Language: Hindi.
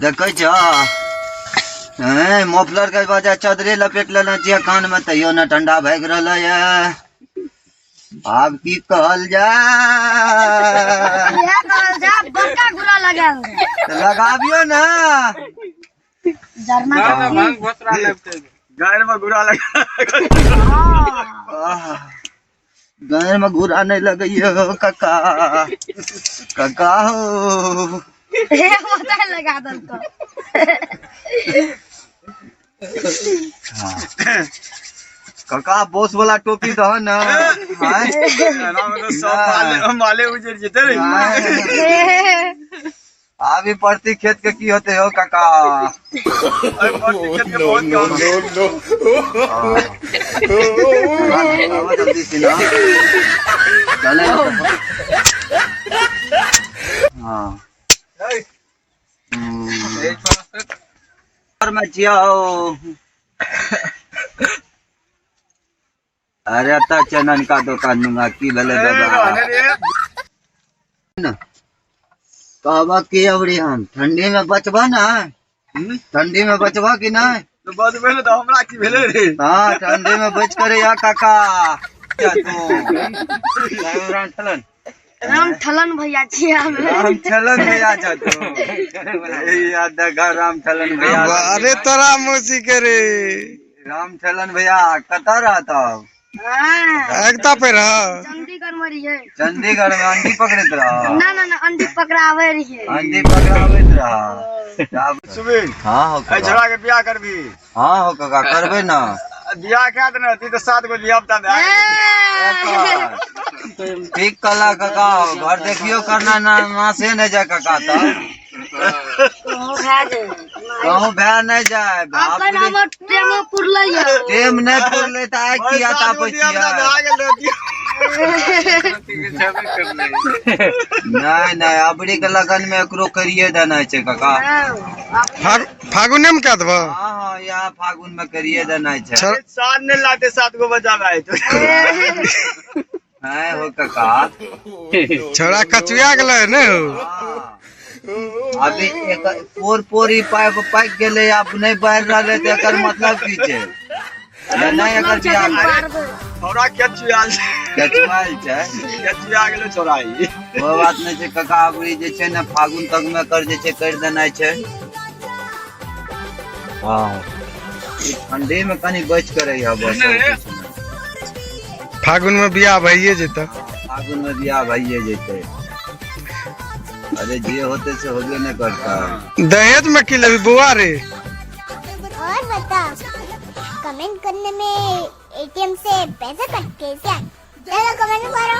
देख मोफलर के वजह चदरे लपेट लेना चाहिए कान में तैयो न ठंडा भाग रहा है। अब की कहल लगाबियो ना गाय में गुरा लगा गाय में गुरा नहीं लगाइयो काका काका हो लगा दो काका बोस वाला टोपी दो ना माले उजर जेते रे अभी पड़ती खेत के की होते हो काका जल्दी से ना चले हाँ अरे अता चनन का दुकान दूंगा की भले कहबा की अबरी हम ठंडी में बचबा ना ठंडी में बचबा की ना तो बाद में तो हमरा की भेले रे हां ठंडी में बच करे या काका क्या तू राम ठलन भैया छी राम ठलन भैया छ तू याद दगा राम ठलन भैया अरे तोरा मौसी के रे राम ठलन भैया कता रहता एकता पे रह चंडीगढ़ में रही है चंडीगढ़ में अंडी पकड़त रहा ना ना ना अंडी पकड़ावे रही है अंडी पकड़ावत रहा सुबह हां हो ए झड़ा के बियाह करबी हां हो काका करबे ना बियाह क्या देना ती तो 7 गो लियाबता में ठीक कला काका घर देखियो करना ना से न जा काका त कहूं भै नहीं जाए अपन हमर टेम पुरले है टेम नहीं पुरले त आइ किया ता पछिया नहीं नहीं अबरी के लगन में एकरो करिए देना छै काका फागुने में क्या देबो हां हां या फागुन में करिए देना छै साथ ने लाते 7 गो बजावे है तो है हो काका छोड़ा कचुया गेले ने अभी एक पोरी पाइप पाक गेले अब नहीं बाहर रहले त एकर मतलब की छै नहीं एकर बियाह छोड़ा कचुयाल छै कचुया गेले छोड़ाई वो बात नहीं छै काका अबरी जे छै ना फागुन तक में कर जे छै कर देना छै हां ठंडी में कनी बच करे है बस फागुन में बियाह भइए जेता फागुन में बियाह भइए जेते अरे जे होते से होबे नहीं करता दहेज में की लबी बुआ रे और बता कमेंट करने में एटीएम से पैसे कट कैसे चलो कमेंट करो।